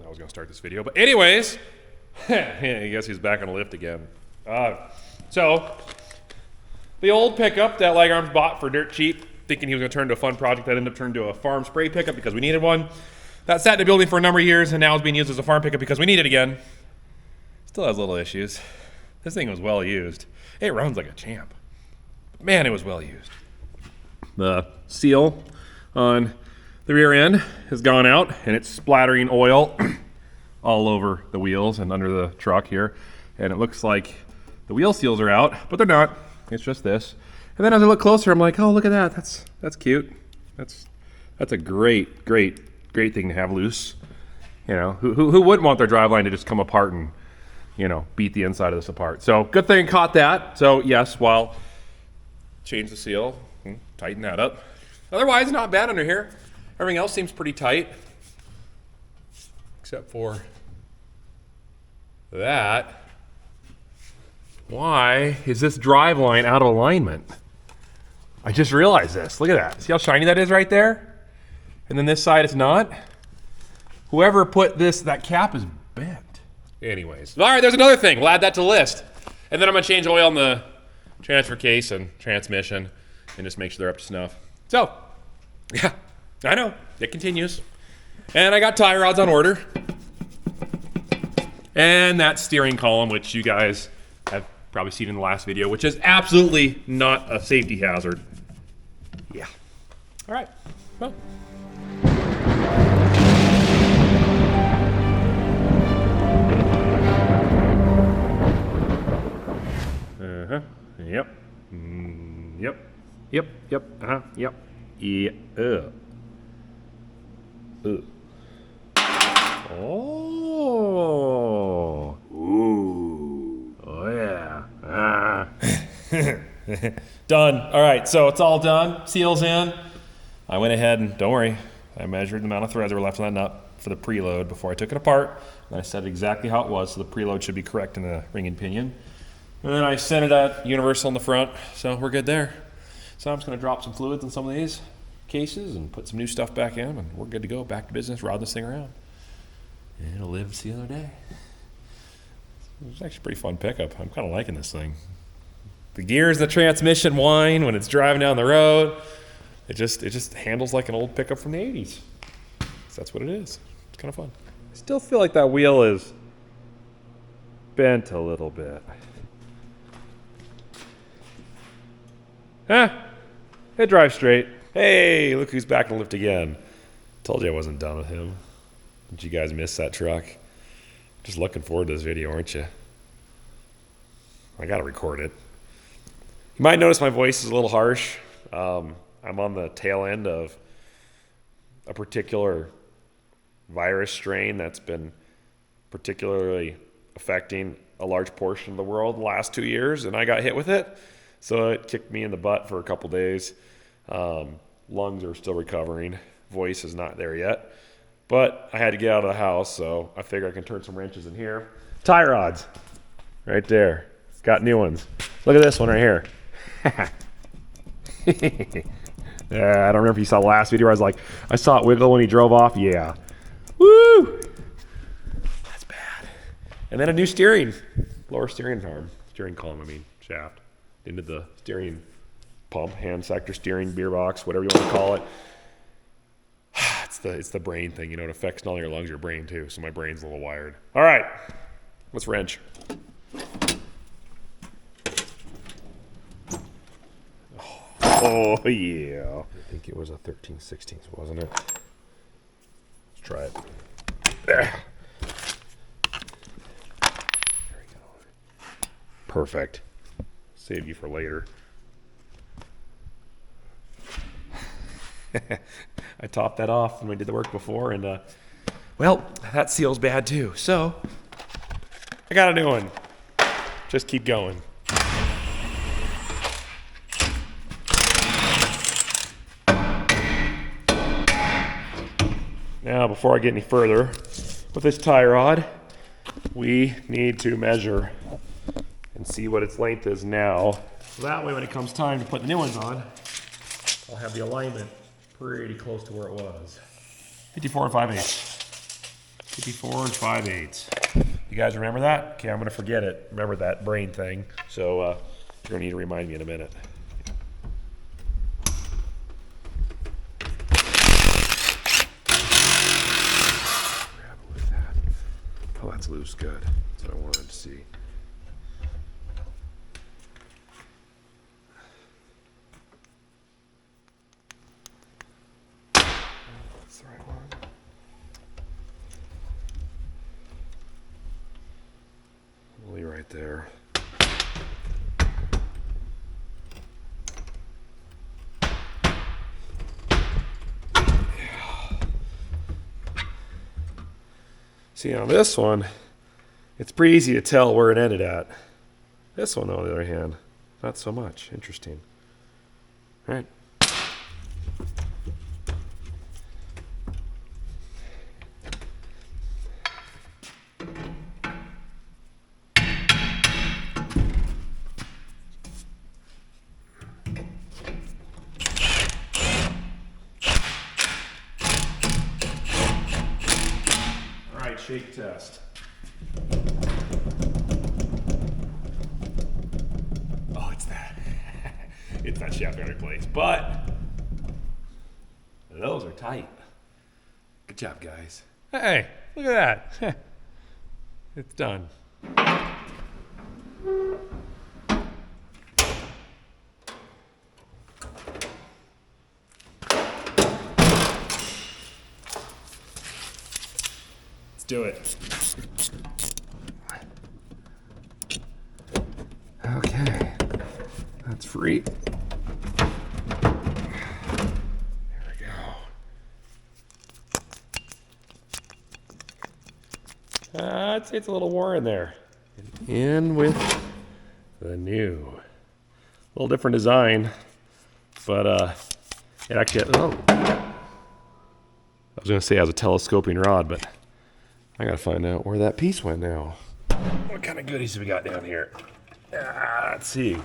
I was gonna start this video, but anyways, I guess he's back on the lift again. So, the old pickup that Leg Arms bought for dirt cheap, thinking he was gonna turn into a fun project, that ended up turning to a farm spray pickup because we needed one. That sat in the building for a number of years and now is being used as a farm pickup because we need it again. Still has little issues. This thing was well used. It runs like a champ. Man, it was well used. The seal on the rear end has gone out and it's splattering oil all over the wheels and under the truck here. And it looks like the wheel seals are out, but they're not. It's just this. And then as I look closer, I'm like, oh, look at that. That's cute. That's a great thing to have loose. You know, who wouldn't want their driveline to just come apart and, you know, beat the inside of this apart? So good thing caught that. So yes, while change the seal, tighten that up. Otherwise, not bad under here. Everything else seems pretty tight, except for that. Why is this drive line out of alignment? I just realized this. Look at that. See how shiny that is right there? And then this side is not. Whoever put this, that cap is bent. Anyways. All right, there's another thing. We'll add that to the list. And then I'm going to change oil in the transfer case and transmission and just make sure they're up to snuff. So, yeah, I know. It continues. And I got tie rods on order. And that steering column, which you guys have probably seen in the last video, which is absolutely not a safety hazard. Yeah. All right. Well. Uh-huh. Yep. Yep. Yep. Yep. Uh-huh. Yep. Yeah. Oh. Ooh. Oh yeah. Ah. Done. All right, so it's all done. Seals in. I went ahead and, don't worry, I measured the amount of threads that were left on that nut for the preload before I took it apart. And I set it exactly how it was, so the preload should be correct in the ring and pinion. And then I sent it at Universal in the front, so we're good there. So I'm just gonna drop some fluids in some of these cases and put some new stuff back in, and we're good to go, back to business, ride this thing around. And it'll live to see another day. It's actually a pretty fun pickup. I'm kind of liking this thing. The gears, the transmission whine when it's driving down the road. It just handles like an old pickup from the 80s. So that's what it is. It's kind of fun. I still feel like that wheel is bent a little bit. It drives straight. Hey, look who's back in the lift again. Told you I wasn't done with him. Did you guys miss that truck? Just looking forward to this video, aren't you? I gotta record it. You might notice my voice is a little harsh. I'm on the tail end of a particular virus strain that's been particularly affecting a large portion of the world the last 2 years, and I got hit with it. So it kicked me in the butt for a couple days. Lungs are still recovering. Voice is not there yet. But I had to get out of the house, so I figure I can turn some wrenches in here. Tie rods, right there. Got new ones. Look at this one right here. I don't remember if you saw the last video where I was like, I saw it wiggle when he drove off. Yeah. Woo! That's bad. And then a new steering. Lower steering arm. Steering column, shaft. Into the steering pump, hand sector steering, beer box, whatever you want to call it. It's the brain thing, you know, it affects not only your lungs, your brain too. So my brain's a little wired. All right, let's wrench. Oh yeah. I think it was a 13/16, wasn't it? Let's try it. There we go. Perfect. Save you for later. I topped that off when we did the work before, and well, that seal's bad too. So I got a new one. Just keep going. Now, before I get any further with this tie rod, we need to measure and see what its length is now. So that way, when it comes time to put the new ones on, I'll have the alignment pretty close to where it was. 54 5/8. 54 5/8. You guys remember that? Okay, I'm gonna forget it. Remember that brain thing. So you're gonna need to remind me in a minute. Grab it with that. Oh, that's loose. Good. That's what I wanted to see. That's the right one. Pulley right there. See, on this one, it's pretty easy to tell where it ended at. This one, on the other hand, not so much. Interesting. All right. Shake test. Oh, it's that. It's that shaft I replaced, but those are tight. Good job, guys. Hey, look at that. It's done. Do it. Okay, that's free. There we go. I'd say it's a little worn there. In with the new. A little different design, but it actually, I was gonna say it has a telescoping rod, but I gotta find out where that piece went now. What kind of goodies do we got down here? Let's see.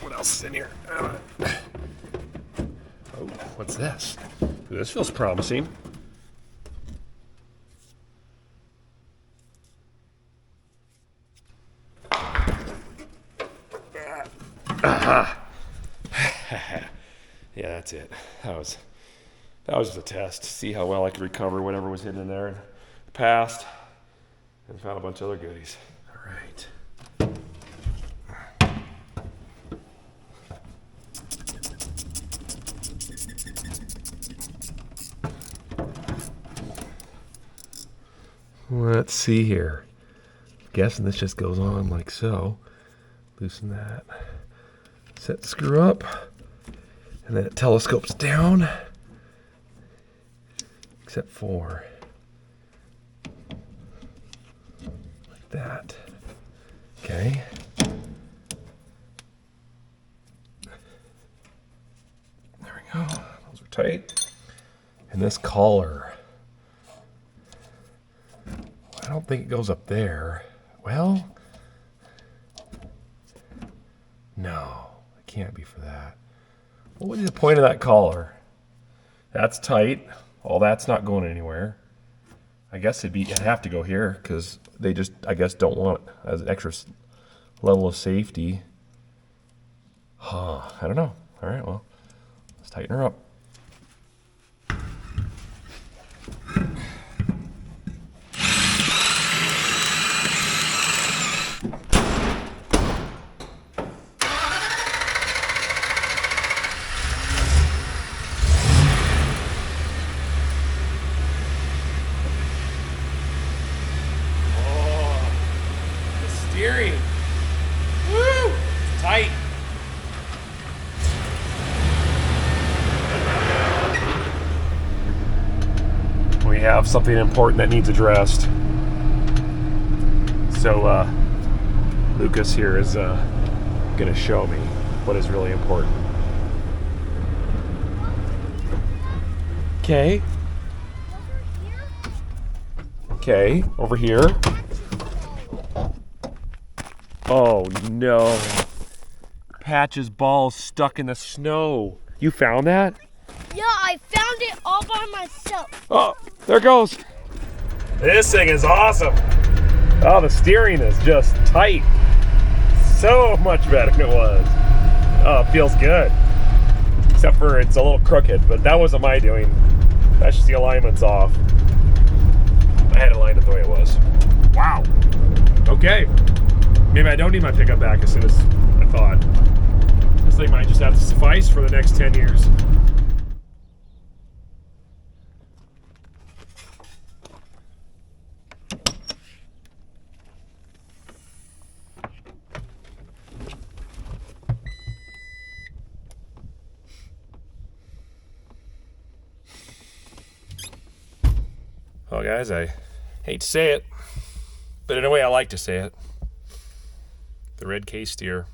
What else is in here? Oh, what's this? This feels promising. Aha! Yeah, that's it. That was just a test to see how well I could recover whatever was hidden in there in the past, and found a bunch of other goodies. All right. Let's see here. I'm guessing this just goes on like so. Loosen that. Set the screw up. And then it telescopes down, except for like that. Okay. There we go. Those are tight. And this collar, I don't think it goes up there. Well, no, it can't be for that. What would be the point of that collar? That's tight. All that's not going anywhere. I guess it'd have to go here because they just, I guess, don't want it as an extra level of safety. I don't know. All right, well, let's tighten her up. Steering. Woo! It's tight. We have something important that needs addressed. So Lucas here is going to show me what is really important. Okay. Okay, over here. Oh no. Patch's ball stuck in the snow. You found that? Yeah, I found it all by myself. Oh, there it goes. This thing is awesome. Oh, the steering is just tight. So much better than it was. Oh, it feels good. Except for it's a little crooked, but that wasn't my doing. That's just the alignment's off. I had it lined up the way it was. Wow. Okay. Maybe I don't need my pickup back as soon as I thought. This thing might just have to suffice for the next 10 years. Well, guys, I hate to say it, but in a way I like to say it. The red case steer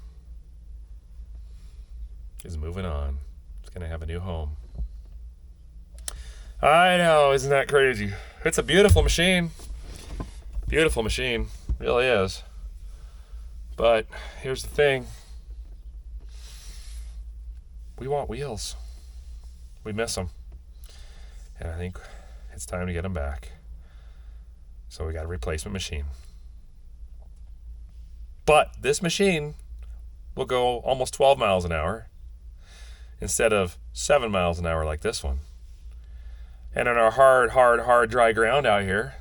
is moving on. It's going to have a new home. I know, isn't that crazy? It's a beautiful machine. Beautiful machine. It really is. But here's the thing. We want wheels. We miss them. And I think it's time to get them back. So we got a replacement machine. But this machine will go almost 12 miles an hour instead of 7 miles an hour like this one. And on our hard, dry ground out here,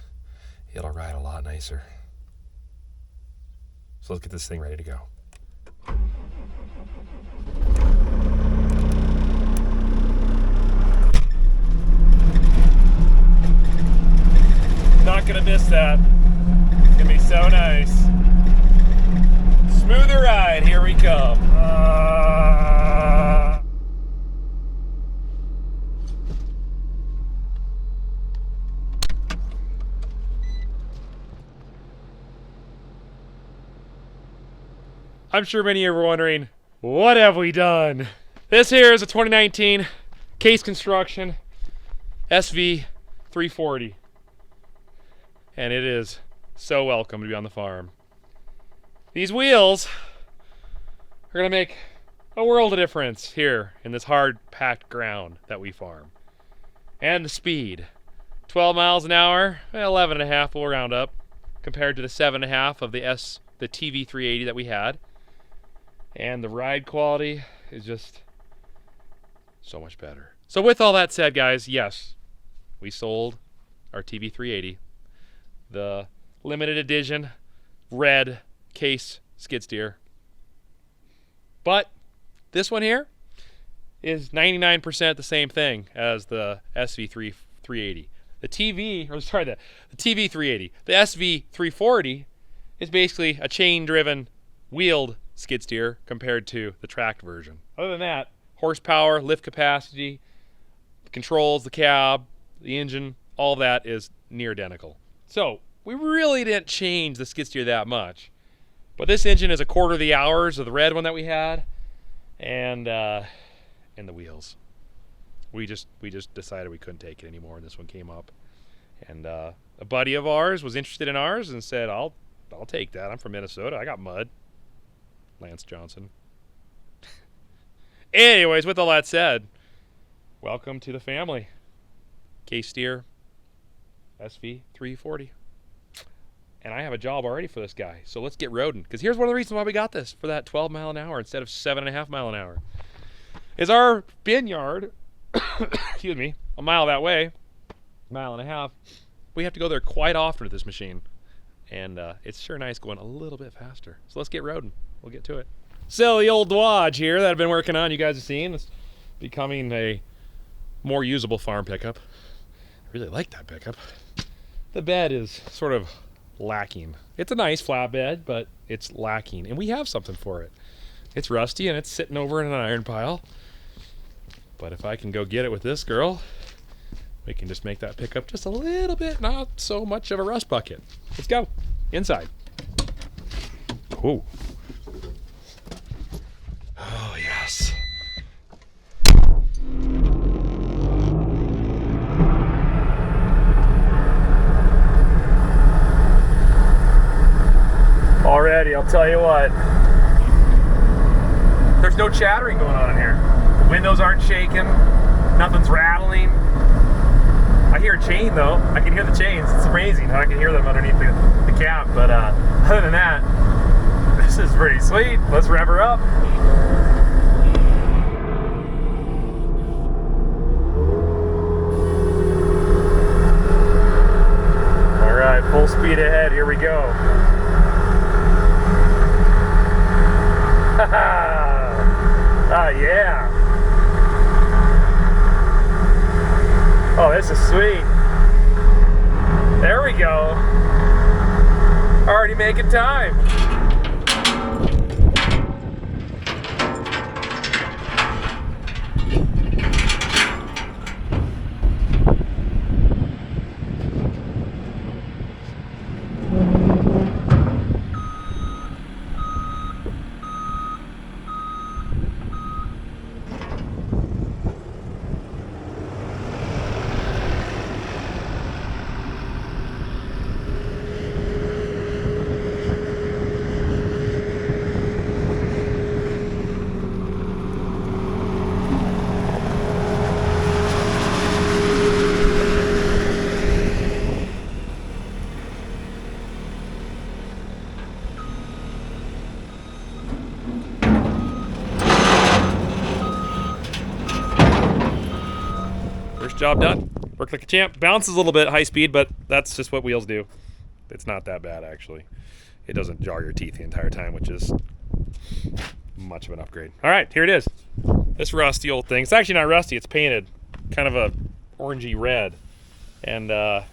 it'll ride a lot nicer. So let's get this thing ready to go. Not gonna miss that. It's gonna be so nice. Smoother ride, here we come. I'm sure many of you are wondering, what have we done? This here is a 2019 Case Construction SV 340. And it is so welcome to be on the farm. These wheels are going to make a world of difference here in this hard packed ground that we farm. And the speed. 12 miles an hour, 11 and a half we'll round up, compared to the 7.5 of the TV 380 that we had. And the ride quality is just so much better. So with all that said, guys, yes, we sold our TV 380. The limited edition red case skid steer. But this one here is 99% the same thing as the SV380. The TV 380. The SV340 is basically a chain-driven wheeled skid steer compared to the tracked version. Other than that, horsepower, lift capacity, the controls, the cab, the engine, all that is near identical. So we really didn't change the skid steer that much. But this engine is a quarter of the hours of the red one that we had, and the wheels. We just decided we couldn't take it anymore, and this one came up. And a buddy of ours was interested in ours and said, I'll take that. I'm from Minnesota. I got mud. Lance Johnson. Anyways, with all that said, welcome to the family. Case steer SV340. And I have a job already for this guy, so let's get roading. Because here's one of the reasons why we got this for that 12 mile an hour instead of 7.5 mile an hour. Is our bin yard, excuse me, a mile that way, mile and a half. We have to go there quite often with this machine. And it's sure nice going a little bit faster. So let's get roading. We'll get to it. So the old Dodge here that I've been working on, you guys have seen, it's becoming a more usable farm pickup. I really like that pickup. The bed is sort of lacking. It's a nice flatbed, but it's lacking, and we have something for it. It's rusty and it's sitting over in an iron pile. But if I can go get it with this girl, we can just make that pickup just a little bit, not so much of a rust bucket. Let's go inside. Ooh. Oh yes. Already, I'll tell you what. There's no chattering going on in here. The windows aren't shaking. Nothing's rattling. I hear a chain though. I can hear the chains. It's amazing how I can hear them underneath the cap. But other than that, this is pretty sweet. Let's rev her up. All right, full speed ahead. Here we go. Ah, yeah. Oh, this is sweet. There we go. Already making time. First job done. Worked like a champ. Bounces a little bit high speed, but that's just what wheels do. It's not that bad, actually. It doesn't jar your teeth the entire time, which is much of an upgrade. All right, here it is. This rusty old thing. It's actually not rusty. It's painted kind of a orangey red. And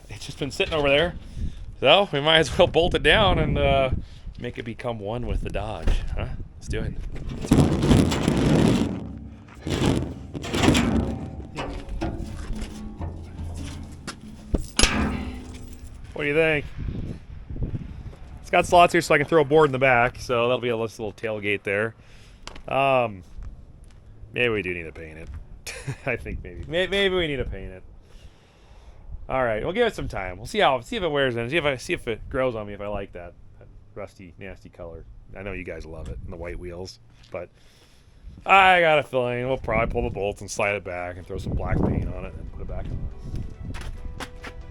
it's just been sitting over there. So we might as well bolt it down and make it become one with the Dodge. Huh? Let's do it. What do you think? It's got slots here so I can throw a board in the back, so that'll be a nice little tailgate there. Maybe we do need to paint it. I think maybe we need to paint it. All right, we'll give it some time. We'll see if it wears in. See if it grows on me if I like that rusty, nasty color. I know you guys love it and the white wheels, but I got a feeling we'll probably pull the bolts and slide it back and throw some black paint on it and put it back.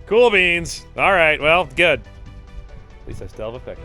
Cool beans. All right, well, good. At least I still have a pickup.